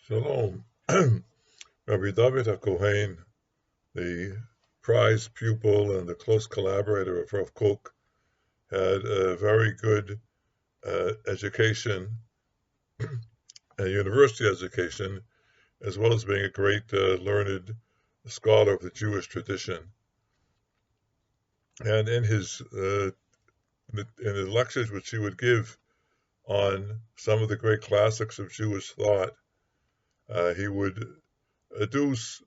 Shalom. Rabbi Dovid Cohen, the prized pupil and the close collaborator of Rav Kook, had a very good education, a university education, as well as being a great learned scholar of the Jewish tradition. And in his lectures which he would give on some of the great classics of Jewish thought, he would adduce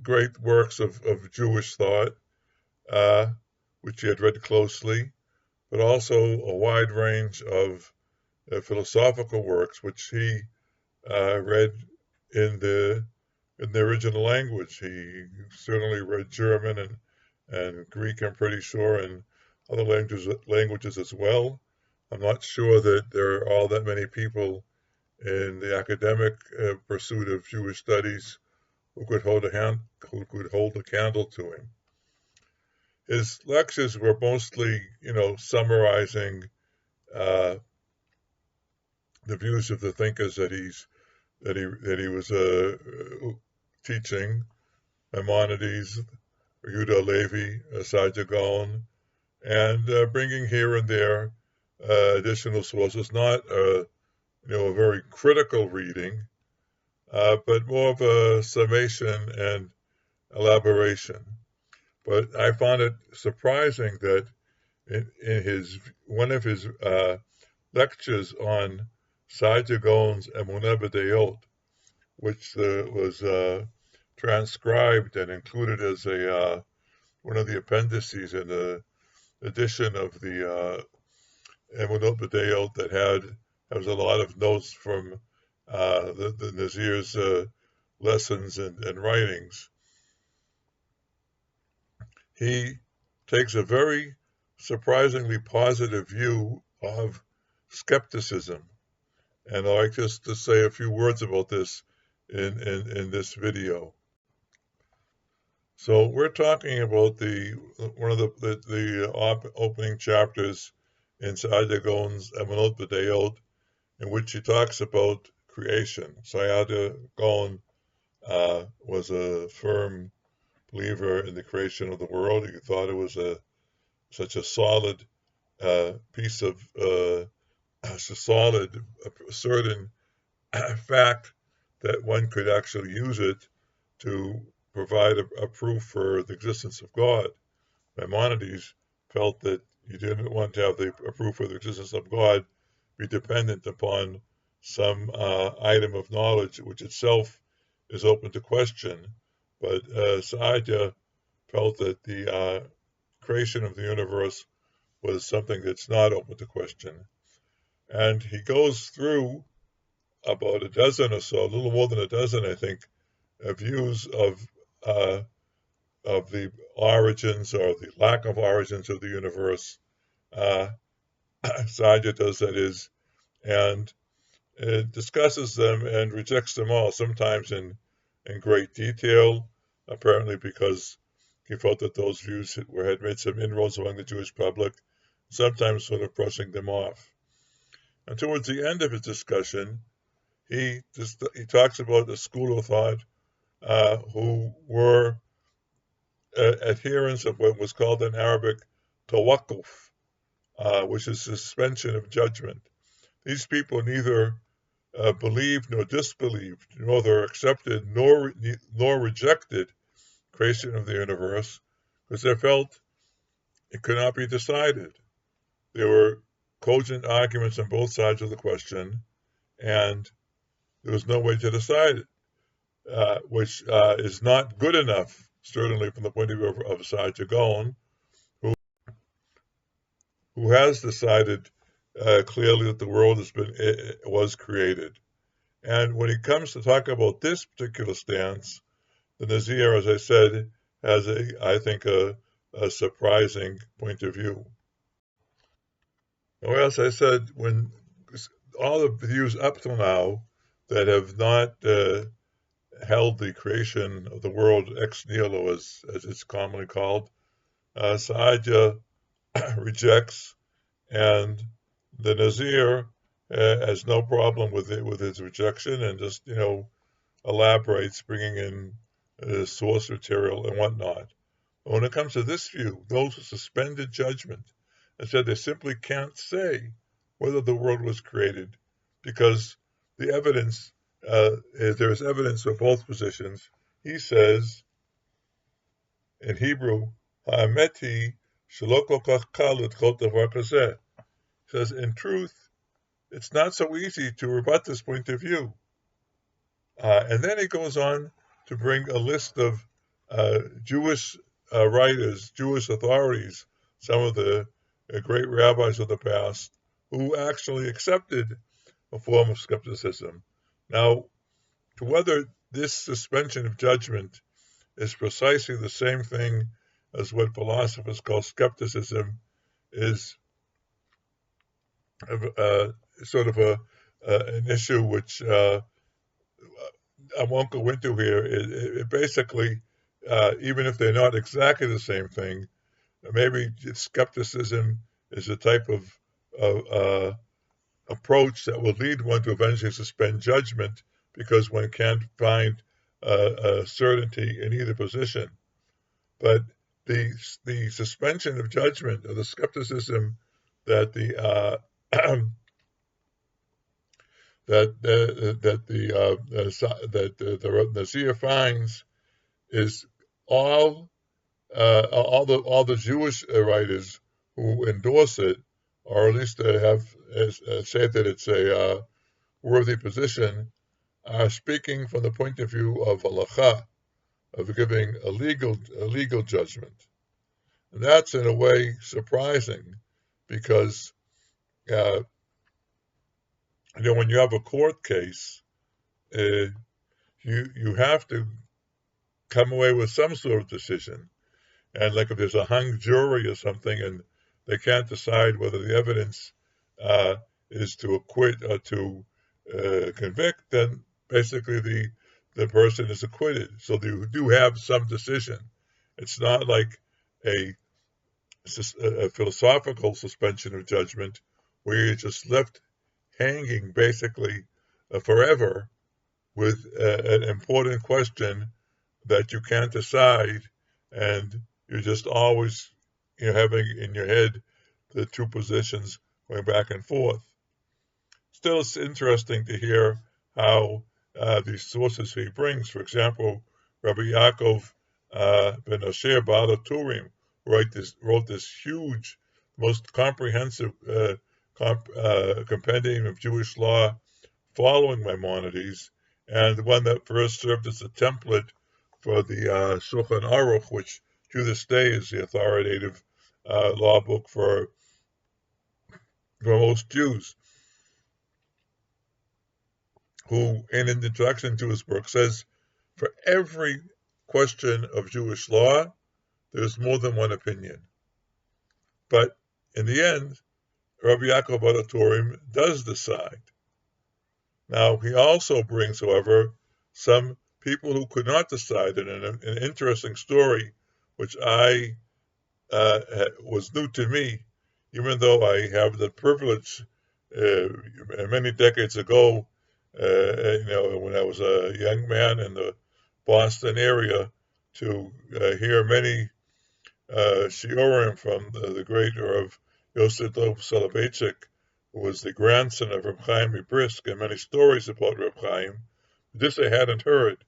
great works of Jewish thought, which he had read closely, but also a wide range of philosophical works, which he read in the original language. He certainly read German and Greek, I'm pretty sure, and other languages as well. I'm not sure that there are all that many people in the academic pursuit of Jewish studies who could hold a candle to him. His lectures were mostly, summarizing the views of the thinkers that he was teaching: Maimonides, Yehuda Levi, Saadya Gaon, and bringing here and there additional sources. Not a very critical reading, but more of a summation and elaboration. But I found it surprising that in one of his lectures on Saadya Gaon's Emunah B'Dayot, which was transcribed and included as one of the appendices in the edition of the Emunah B'Dayot that has a lot of notes from the Nazir's lessons and writings. He takes a very surprisingly positive view of skepticism, and I'd like just to say a few words about this in this video. So we're talking about one of the opening chapters in Saadya Gaon's Emunah B'Dayot, in which he talks about creation. Saadya Gaon was a firm believer in the creation of the world. He thought it was such a solid piece of certain fact that one could actually use it to provide a proof for the existence of God. Maimonides felt that you didn't want to have a proof of the existence of God be dependent upon some item of knowledge which itself is open to question. But Saadya felt that the creation of the universe was something that's not open to question. And he goes through about a dozen or so, a little more than a dozen, I think, views of the origins or the lack of origins of the universe. Saadya does, that is, and discusses them and rejects them all, sometimes in great detail, apparently because he felt that those views had made some inroads among the Jewish public, sometimes sort of brushing them off. And towards the end of his discussion, he talks about the school of thought who were adherents of what was called in Arabic tawakkuf, which is suspension of judgment. These people neither believed nor disbelieved, nor they accepted nor rejected creation of the universe, because they felt it could not be decided. There were cogent arguments on both sides of the question, and there was no way to decide it, which is not good enough, certainly from the point of view of Saadya Gaon, who has decided clearly that the world was created. And when it comes to talk about this particular stance, the Nazir, as I said, has I think a surprising point of view. Or as I said, when all the views up till now that have not held the creation of the world ex nihilo, as it's commonly called, Saadya rejects, and the Nazir has no problem with it, with its rejection, and just elaborates, bringing in source material and whatnot. But when it comes to this view, those who suspended judgment and said they simply can't say whether the world was created because the evidence there is evidence for both positions. He says in Hebrew, "Ha'ameti shelo kol kach kal lidchot davar kazeh." Says in truth, it's not so easy to rebut this point of view. And then he goes on to bring a list of Jewish writers, Jewish authorities, some of the great rabbis of the past, who actually accepted a form of skepticism. Now, to whether this suspension of judgment is precisely the same thing as what philosophers call skepticism is sort of an issue which I won't go into here. It basically, even if they're not exactly the same thing, maybe skepticism is a type of approach that will lead one to eventually suspend judgment because one can't find certainty in either position. But the suspension of judgment, or the skepticism that the the Nazir finds is all the Jewish writers who endorse it, or at least have say that it's a worthy position, are speaking from the point of view of halacha, of giving a legal judgment. And that's in a way surprising, because when you have a court case, you have to come away with some sort of decision. And like if there's a hung jury or something and they can't decide whether the evidence is to acquit or to convict, then basically the person is acquitted. So you do have some decision. It's not like a philosophical suspension of judgment where you're just left hanging basically forever with an important question that you can't decide, and you're just always having in your head the two positions going back and forth. Still, it's interesting to hear how these sources he brings. For example, Rabbi Yaakov ben Asher Baal Turim wrote this huge, most comprehensive compendium of Jewish law following Maimonides, and the one that first served as a template for the Shulchan Aruch, which to this day is the authoritative law book for most Jews, who, in an introduction to his book, says, for every question of Jewish law, there's more than one opinion. But in the end, Rabbi Yaakov Baal Turim does decide. Now, he also brings, however, some people who could not decide, and an interesting story, which was new to me, even though I have the privilege many decades ago, when I was a young man in the Boston area, to hear many shiurim from the great Rav Yosef Dov Soloveitchik, who was the grandson of Reb Chaim Brisk, and many stories about Reb Chaim. This I hadn't heard.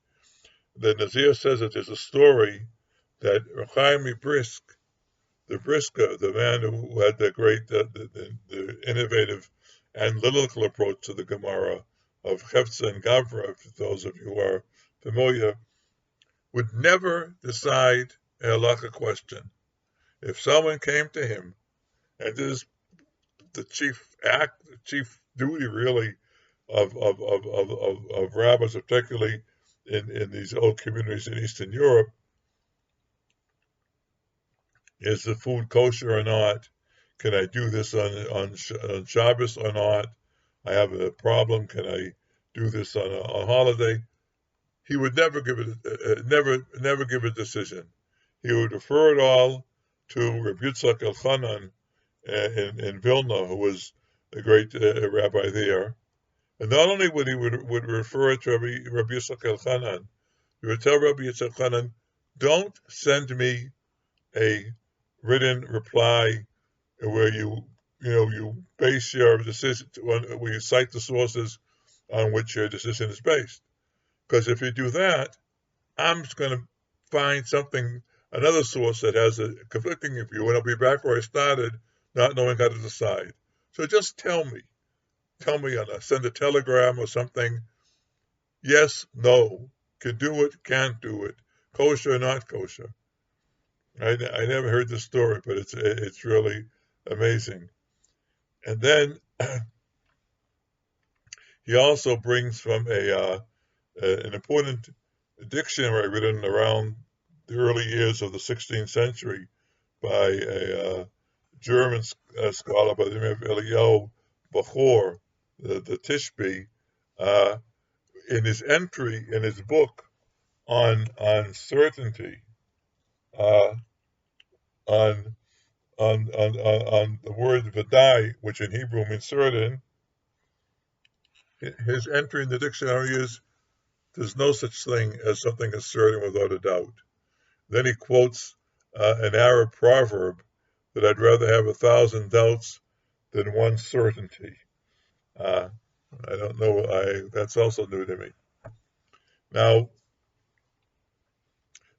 The Nazir says that there's a story that Reb Chaim Brisk, the Brisker, the man who had the great, the innovative analytical approach to the Gemara of Hefza and Gavra, for those of you who are familiar, would never decide a halakha question. If someone came to him, and this is the chief duty really of rabbis, particularly in these old communities in Eastern Europe, is the food kosher or not? Can I do this on Shabbos or not? I have a problem. Can I do this on a holiday? He would never give a decision. He would refer it all to Rabbi Yitzchak Elchanan in Vilna, who was the great rabbi there. And not only would he would refer to Rabbi Yitzchak Elchanan, he would tell Rabbi Yitzchak Elchanan, don't send me a written reply where you base your decision where you cite the sources on which your decision is based. Because if you do that, I'm just going to find another source that has a conflicting view, and I'll be back where I started, not knowing how to decide. So just tell me, send a telegram or something. Yes, no, can do it, can't do it, kosher or not kosher. I never heard this story, but it's really amazing. And then he also brings from an important dictionary written around the early years of the 16th century by a German scholar by the name of Eliyahu Bachor, the Tishbe, in his entry in his book on certainty, uh, on on the word vadai, which in Hebrew means certain. His entry in the dictionary is there's no such thing as something as certain without a doubt. Then he quotes an Arab proverb that I'd rather have 1,000 doubts than one certainty. I don't know. That's also new to me. Now,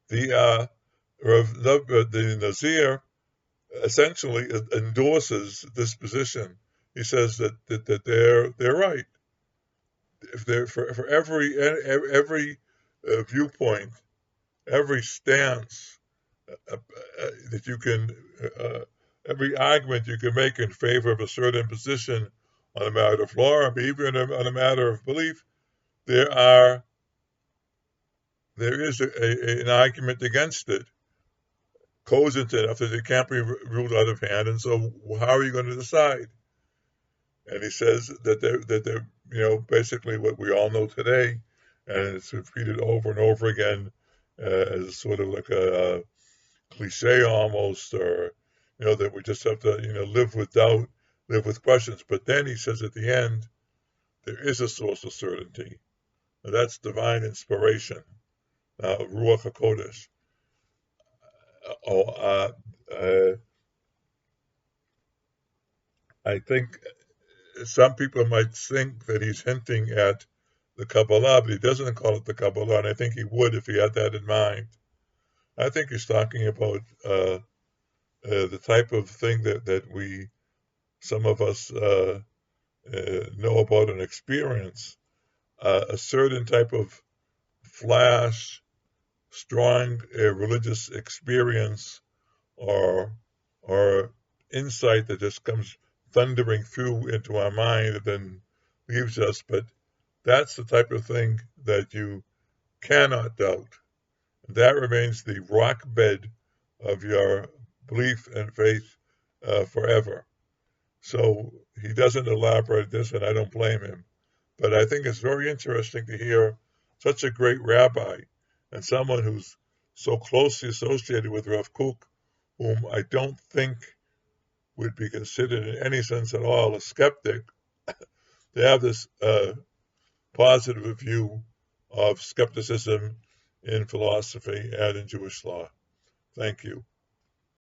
the Nazir essentially endorses this position. He says that they're right. If they're for every viewpoint, every stance that you can, every argument you can make in favor of a certain position on a matter of law, or even on a matter of belief, there is an argument against it, cogent enough that it can't be ruled out of hand. And so, how are you going to decide? And he says that they're basically what we all know today, and it's repeated over and over again as sort of like a cliche almost, or that we just have to live with doubt, live with questions. But then he says at the end, there is a source of certainty, and that's divine inspiration, Ruach HaKodesh. I think some people might think that he's hinting at the Kabbalah, but he doesn't call it the Kabbalah, and I think he would if he had that in mind. I think he's talking about the type of thing that some of us know about and experience, a certain type of flash, strong religious experience, or insight that just comes thundering through into our mind and then leaves us. But that's the type of thing that you cannot doubt. That remains the rock bed of your belief and faith forever. So he doesn't elaborate this, and I don't blame him. But I think it's very interesting to hear such a great rabbi and someone who's so closely associated with Rav Kook, whom I don't think would be considered in any sense at all a skeptic, to have this positive view of skepticism in philosophy and in Jewish law. Thank you.